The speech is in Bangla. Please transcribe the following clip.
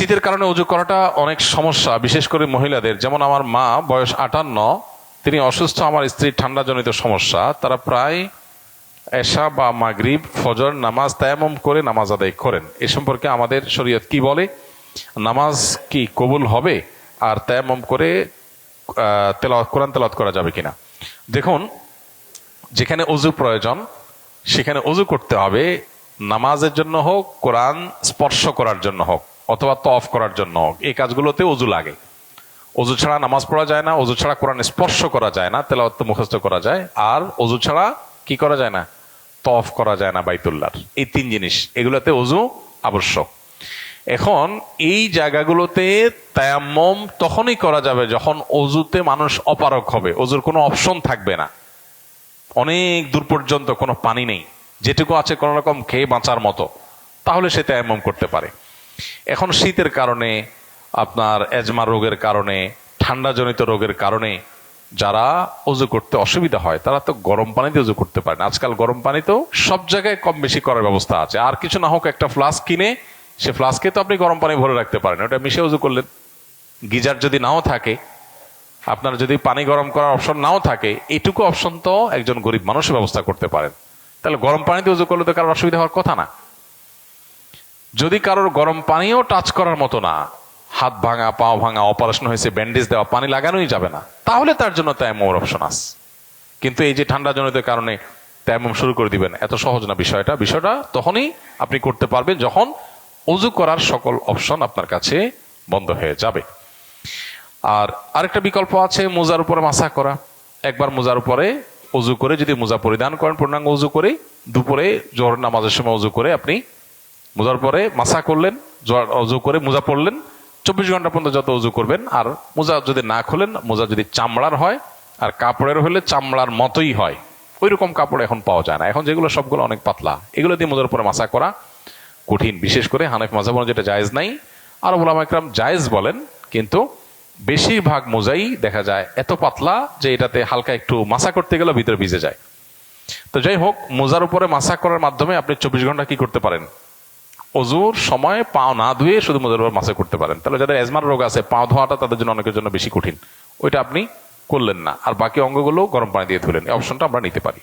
শীতের কারণে অজু করাটা অনেক সমস্যা, বিশেষ করে মহিলাদের। যেমন আমার মা, বয়স 58, তিনি অসুস্থ। আমার স্ত্রীর ঠান্ডা জনিত সমস্যা। তারা প্রায় এশা বা মাগরিব ফজর নামাজ তায়াম্মুম করে নামাজ আদায় করেন। এ সম্পর্কে আমাদের শরীয়ত কি বলে? নামাজ কি কবুল হবে? আর তায়াম্মুম করে কোরআন তেলাওয়াত করা যাবে কিনা? দেখুন, যেখানে অজু প্রয়োজন সেখানে অজু করতে হবে। নামাজের জন্য হোক, কোরআন স্পর্শ করার জন্য হোক, অথবা তওয়াফ করার জন্য হোক, এই কাজগুলোতে অজু লাগে। অজু ছাড়া নামাজ পড়া যায় না, অজু ছাড়া কোরআন স্পর্শ করা যায় না, তেলাওয়াত মুখস্থ করা যায়, আর অজু ছাড়া কি করা যায় না? তওয়াফ করা যায় না বাইতুল্লাহর। এই তিন জিনিস, এগুলোতে অজু আবশ্যক। এখন এই জায়গাগুলোতে তায়াম্মুম তখনই করা যাবে যখন অজুতে মানুষ অপারগ হবে, অজুর কোনো অপশন থাকবে না, অনেক দূর পর্যন্ত কোনো পানি নেই, যেটুকু আছে কোনো রকম খেয়ে বাঁচার মতো, তাহলে সে তায়াম্মুম করতে পারে। এখন শীতের কারণে, আপনার এজমা রোগের কারণে, ঠান্ডাজনিত রোগের কারণে যারা অজু করতে অসুবিধা হয় তারা তো গরম পানিতে অজু করতে পারে না। আজকাল গরম পানিতেও সব জায়গায় কম বেশি করার ব্যবস্থা আছে। আর কিছু না হোক, একটা ফ্লাস্ক কিনে সে ফ্লাস্কে তো আপনি গরম পানি ভরে রাখতে পারেন, ওটা মিশে অজু করলেন। গিজার যদি নাও থাকে, আপনার যদি পানি গরম করার অপশন নাও থাকে, এইটুকু অপশন তো একজন গরিব মানুষের ব্যবস্থা করতে পারেন। তাহলে গরম পানিতে উজু করলে তো কারোর অসুবিধা হওয়ার কথা না। যদি কারোর গরম পানিও টাচ করার মতো না, হাত ভাঙা, পাও ভাঙা, অপারেশন হয়েছে, ব্যান্ডেজ দেওয়া, পানি লাগানোই যাবে না, তাহলে তার জন্য তায়াম্মুমের অপশন আছে। কিন্তু এই যে ঠান্ডা জনিত কারণে তায়াম্মুম শুরু করে দিবেন, এত সহজ না বিষয়টা। বিষয়টা তখনই আপনি করতে পারবেন যখন অজু করার সকল অপশন আপনার কাছে বন্ধ হয়ে যাবে। আর আরেকটা বিকল্প আছে, মোজার উপরে মাসা করা। একবার মোজার উপরে অজু করে যদি মোজা পরিধান করেন, পূর্ণাঙ্গ অজু করে, দুপুরে জোহর নামাজের সময় অজু করে আপনি মোজার পরে মাসা করলেন, অজু করে মোজা পরলেন, 24 ঘন্টা পর্যন্ত যত অজু করবেন। আর মোজা যদি না খোলেন, মোজা যদি চামড়ার হয় আর কাপড়ের হলে চামড়ার মতোই হয়, ওই রকম কাপড় এখন পাওয়া যায় না। এখন যেগুলো সবগুলো অনেক পাতলা, এগুলো দিয়ে মোজার উপরে মাসা করা কঠিন। বিশেষ করে হানাফি মাযহাব অনুযায়ী যেটা জায়েজ নাই, আর উলামা ইকরাম জায়েজ বলেন, কিন্তু বেশিরভাগ মোজাই দেখা যায় এত পাতলা যে এটাতে হালকা একটু মাসা করতে গেলে ভিতরে ভিজে যায়। তো যাই হোক, মোজার উপরে মাসা করার মাধ্যমে আপনি 24 ঘন্টা কি করতে পারেন? অজুর সময় পাও না ধুয়ে শুধু মোজার উপর মাসা করতে পারেন। তাহলে যাদের এজমার রোগ আছে, পাও ধোয়াটা তাদের জন্য অনেকের জন্য বেশি কঠিন, ওইটা আপনি করলেন না, আর বাকি অঙ্গগুলো গরম পানি দিয়ে ধুলেন। এই অপশনটা আমরা নিতে পারি।